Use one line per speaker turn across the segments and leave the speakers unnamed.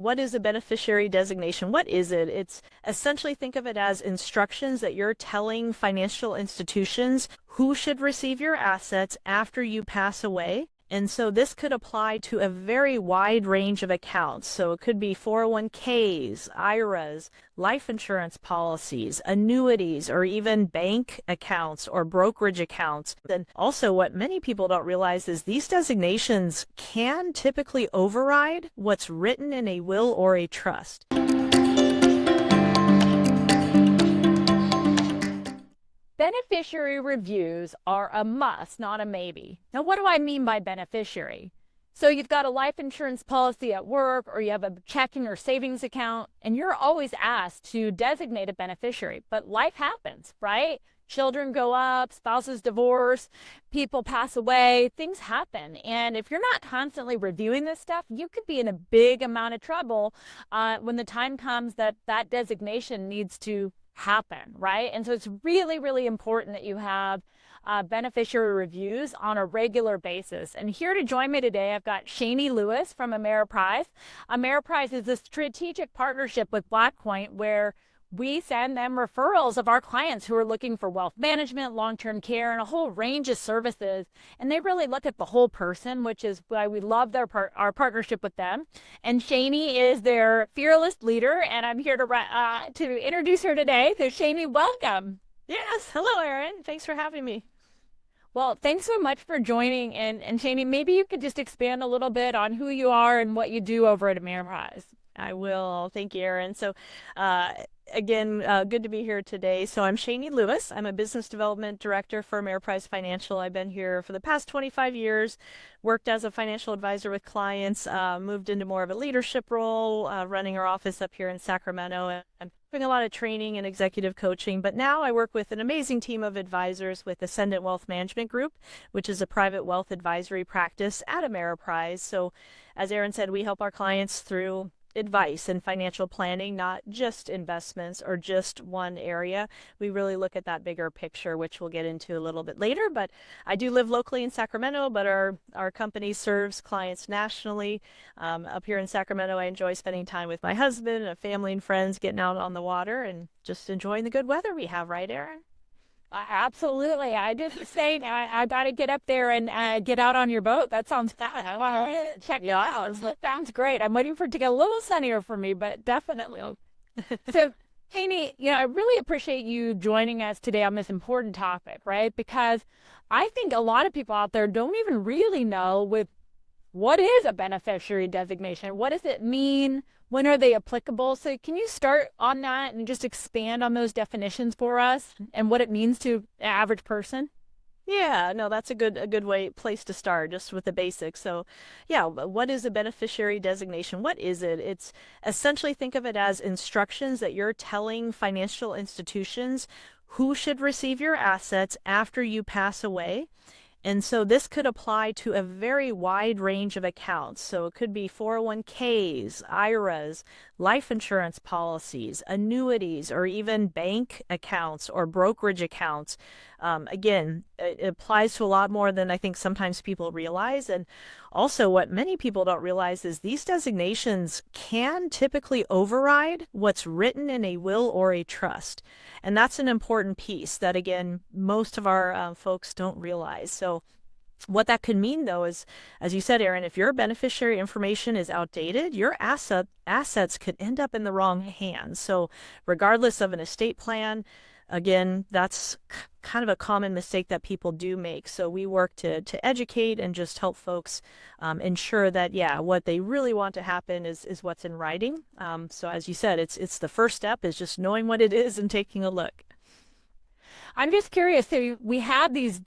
What is a beneficiary designation? What is it? It's essentially, think of it as instructions that you're telling financial institutions who should receive your assets after you pass away. And so this could apply to a very wide range of accounts. So it could be 401ks, IRAs, life insurance policies, annuities, or even bank accounts or brokerage accounts. And also what many people don't realize is these designations can typically override what's written in a will or a trust.
Beneficiary reviews are a must, not a maybe. Now, what do I mean by beneficiary? So you've got a life insurance policy at work, or you have a checking or savings account, and you're always asked to designate a beneficiary. But life happens, right? Children grow up, spouses divorce, people pass away, things happen. And if you're not constantly reviewing this stuff, you could be in a big amount of trouble when the time comes that that designation needs to happen, right? And so it's really, really important that you have beneficiary reviews on a regular basis. And here to join me today, I've got Shaini Lewis from Ameriprise. Ameriprise is a strategic partnership with Blackpoint where we send them referrals of our clients who are looking for wealth management, long-term care, and a whole range of services. And they really look at the whole person, which is why we love our partnership with them. And Shaini is their fearless leader, and I'm here to introduce her today. So Shaini, welcome.
Yes, hello, Erin. Thanks for having me.
Well, thanks so much for joining. And Shaini, maybe you could just expand a little bit on who you are and what you do over at Ameriprise.
I will. Thank you, Erin. So, again, good to be here today. So I'm Shaini Lewis. I'm a business development director for Ameriprise Financial. I've been here for the past 25 years, worked as a financial advisor with clients, moved into more of a leadership role, running our office up here in Sacramento. I'm doing a lot of training and executive coaching, but now I work with an amazing team of advisors with Ascendant Wealth Management Group, which is a private wealth advisory practice at Ameriprise. So as Erin said, we help our clients through advice and financial planning, not just investments or just one area. We really look at that bigger picture, which we'll get into a little bit later. But I do live locally in Sacramento, but our company serves clients nationally. Up here in Sacramento, I enjoy spending time with my husband and family and friends, getting out on the water and just enjoying the good weather we have, right, Erin?
Absolutely. I did the same. I got to get up there and get out on your boat. That sounds fun. I want to check you out. That sounds great. I'm waiting for it to get a little sunnier for me, but definitely. So, Haney, I really appreciate you joining us today on this important topic, right? Because I think a lot of people out there don't even really know what is a beneficiary designation? What does it mean? When are they applicable? So can you start on that and just expand on those definitions for us and what it means to the average person?
Yeah, no, that's a good place to start, just with the basics. So, yeah, what is a beneficiary designation? What is it? It's essentially, think of it as instructions that you're telling financial institutions who should receive your assets after you pass away. And so this could apply to a very wide range of accounts. So it could be 401ks, IRAs, life insurance policies, annuities, or even bank accounts or brokerage accounts. Again, it applies to a lot more than I think sometimes people realize. And also what many people don't realize is these designations can typically override what's written in a will or a trust. And that's an important piece that, again, most of our folks don't realize. So what that could mean, though, is, as you said, Erin, if your beneficiary information is outdated, your assets could end up in the wrong hands. So regardless of an estate plan, again, that's kind of a common mistake that people do make. So we work to educate and just help folks ensure that, yeah, what they really want to happen is what's in writing. So as you said, it's the first step is just knowing what it is and taking a look.
I'm just curious. So we have these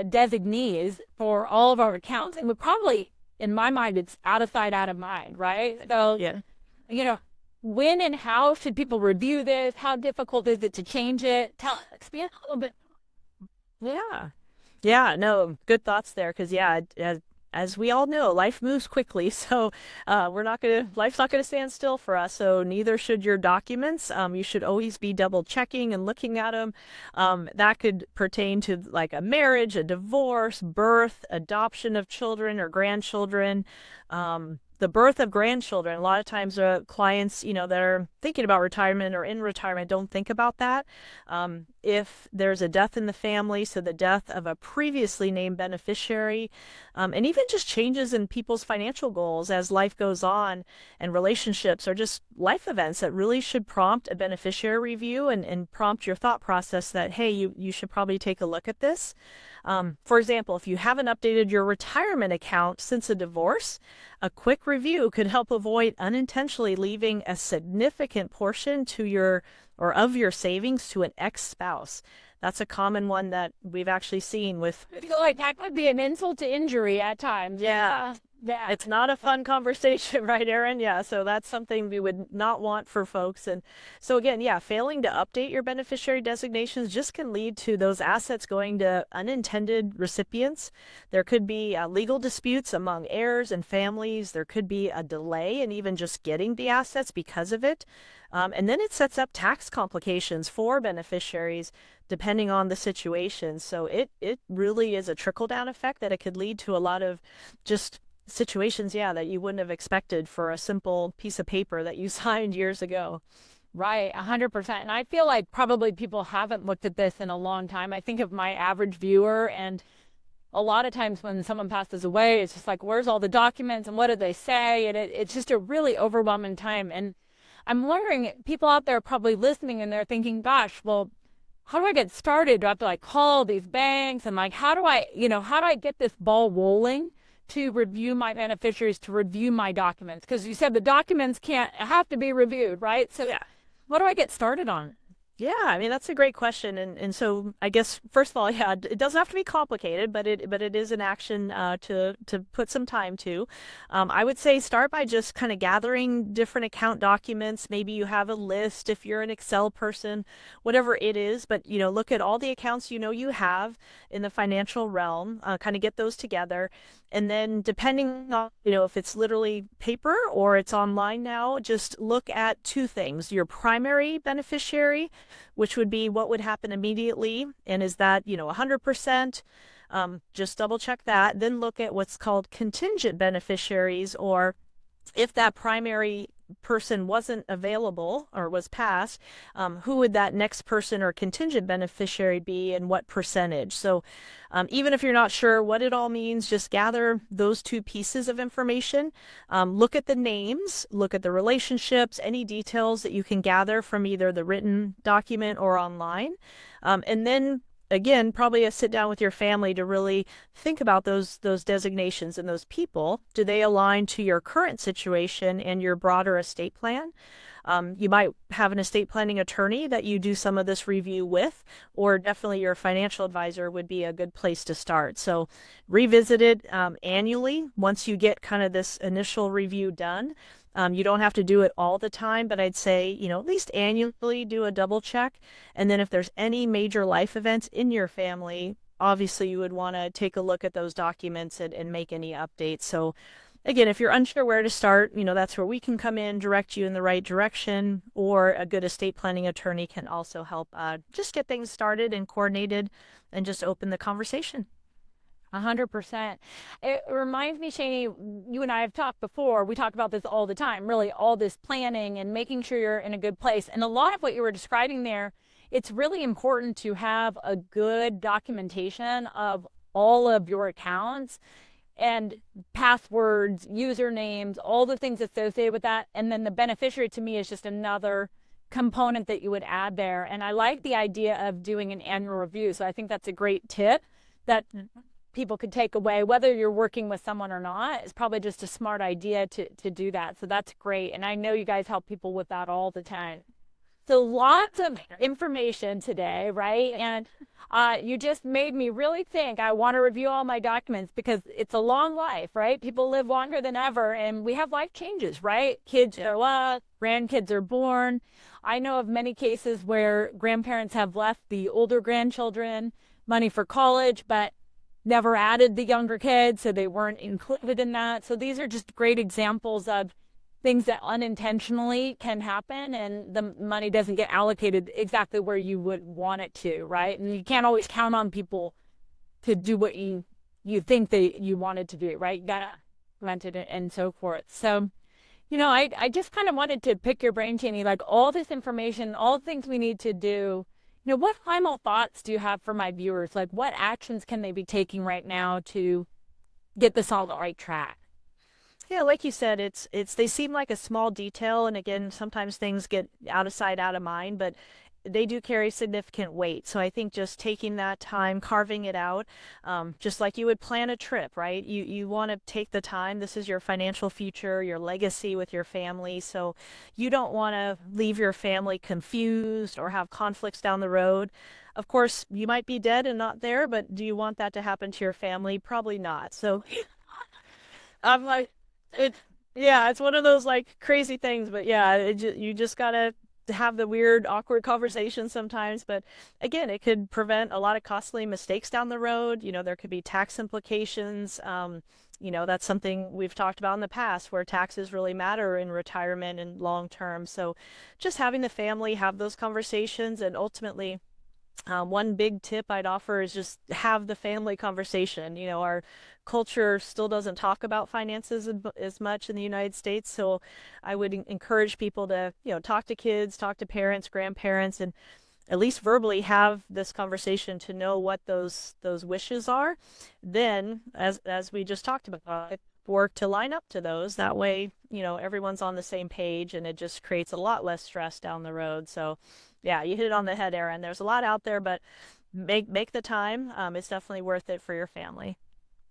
designees for all of our accounts, and we probably, in my mind, it's out of sight, out of mind, right? So,
yeah.
When and how should people review this? How difficult is it to change it? Expand a little bit.
Yeah, no, good thoughts there. Because yeah, as we all know, life moves quickly. So life's not gonna stand still for us. So neither should your documents. You should always be double checking and looking at them. That could pertain to like a marriage, a divorce, birth, adoption of children or grandchildren. the birth of grandchildren. A lot of times, clients, that are thinking about retirement or in retirement don't think about that. If there's a death in the family, so the death of a previously named beneficiary, and even just changes in people's financial goals as life goes on, and relationships, or just life events that really should prompt a beneficiary review, and prompt your thought process that, hey, you should probably take a look at this. For example, if you haven't updated your retirement account since a divorce, a quick review could help avoid unintentionally leaving a significant portion to your or of your savings to an ex-spouse. That's a common one that we've actually seen with.
I feel like that could be an insult to injury at times.
Yeah.
Yeah.
It's not a fun conversation, right, Erin? Yeah, so that's something we would not want for folks. And so again, yeah, failing to update your beneficiary designations just can lead to those assets going to unintended recipients. There could be legal disputes among heirs and families. There could be a delay in even just getting the assets because of it. And then it sets up tax complications for beneficiaries depending on the situation. So it really is a trickle-down effect that it could lead to a lot of just situations, yeah, that you wouldn't have expected for a simple piece of paper that you signed years ago.
Right, 100%. And I feel like probably people haven't looked at this in a long time. I think of my average viewer, and a lot of times when someone passes away, it's just like, where's all the documents and what did they say? And it's just a really overwhelming time. And I'm wondering, people out there are probably listening and they're thinking, gosh, well, how do I get started? Do I have to like call these banks? And like, how do I get this ball rolling to review my beneficiaries, to review my documents? Because you said the documents have to be reviewed, right? So
Yeah.
what do I get started on?
Yeah, I mean that's a great question, and so I guess first of all, yeah, it doesn't have to be complicated, but it is an action to put some time to. I would say start by just kind of gathering different account documents. Maybe you have a list if you're an Excel person, whatever it is. But look at all the accounts you have in the financial realm. Kind of get those together, and then depending on if it's literally paper or it's online now, just look at two things: your primary beneficiary, which would be what would happen immediately, and is that 100%. Just double check that. Then look at what's called contingent beneficiaries, or if that primary person wasn't available or was passed, who would that next person or contingent beneficiary be, and what percentage? So even if you're not sure what it all means, just gather those two pieces of information. Look at the names, look at the relationships, any details that you can gather from either the written document or online. And then again, probably a sit down with your family to really think about those designations and those people. Do they align to your current situation and your broader estate plan? You might have an estate planning attorney that you do some of this review with, or definitely your financial advisor would be a good place to start. So revisit it annually once you get kind of this initial review done. You don't have to do it all the time, but I'd say, at least annually do a double check. And then if there's any major life events in your family, obviously you would want to take a look at those documents and make any updates. So again, if you're unsure where to start, that's where we can come in, direct you in the right direction, or a good estate planning attorney can also help just get things started and coordinated and just open the conversation.
100%. It reminds me, Shaini, you and I have talked before. We talk about this all the time, really, all this planning and making sure you're in a good place. And a lot of what you were describing there, it's really important to have a good documentation of all of your accounts and passwords, usernames, all the things associated with that. And then the beneficiary, to me, is just another component that you would add there. And I like the idea of doing an annual review. So I think that's a great tip that people could take away, whether you're working with someone or not. It's probably just a smart idea to do that. So that's great. And I know you guys help people with that all the time. So lots of information today, right? And you just made me really think I want to review all my documents, because it's a long life, right? People live longer than ever, and we have life changes, right? Kids grow up, grandkids are born. I know of many cases where grandparents have left the older grandchildren money for college, but never added the younger kids, so they weren't included in that. So these are just great examples of things that unintentionally can happen, and the money doesn't get allocated exactly where you would want it to, right? And you can't always count on people to do what you think you wanted to do, right? You gotta implemented and so forth. So, I just kind of wanted to pick your brain, Shaini, like all this information, all the things we need to do. What final thoughts do you have for my viewers? Like, what actions can they be taking right now to get this all on the right track?
Yeah, like you said, it's they seem like a small detail, and again, sometimes things get out of sight, out of mind, but they do carry significant weight. So I think just taking that time, carving it out, just like you would plan a trip, right? You want to take the time. This is your financial future, your legacy with your family. So you don't want to leave your family confused or have conflicts down the road. Of course, you might be dead and not there, but do you want that to happen to your family? Probably not. So I'm like, it's yeah, it's one of those like crazy things, but yeah, you just gotta have the weird, awkward conversations sometimes. But again, it could prevent a lot of costly mistakes down the road. There could be tax implications. That's something we've talked about in the past where taxes really matter in retirement and long term. So just having the family have those conversations and ultimately one big tip I'd offer is just have the family conversation. Our culture still doesn't talk about finances as much in the United States, so I would encourage people to, talk to kids, talk to parents, grandparents, and at least verbally have this conversation to know what those wishes are. Then, as we just talked about, work to line up to those. That way, everyone's on the same page, and it just creates a lot less stress down the road. So, yeah, you hit it on the head, Erin. There's a lot out there, but make the time. It's definitely worth it for your family.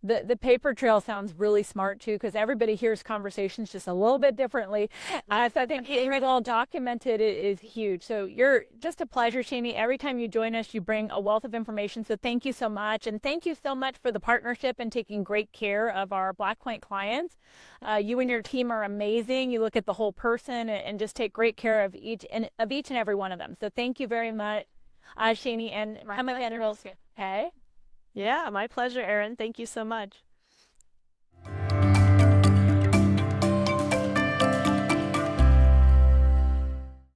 The paper trail sounds really smart too, because everybody hears conversations just a little bit differently. So I think getting it all documented is huge. So you're just a pleasure, Shaini. Every time you join us, you bring a wealth of information. So thank you so much. And thank you so much for the partnership and taking great care of our Black Point clients. You and your team are amazing. You look at the whole person and just take great care of each and every one of them. So thank you very much, Shaini and Emily. Okay.
Yeah, my pleasure, Erin. Thank you so much.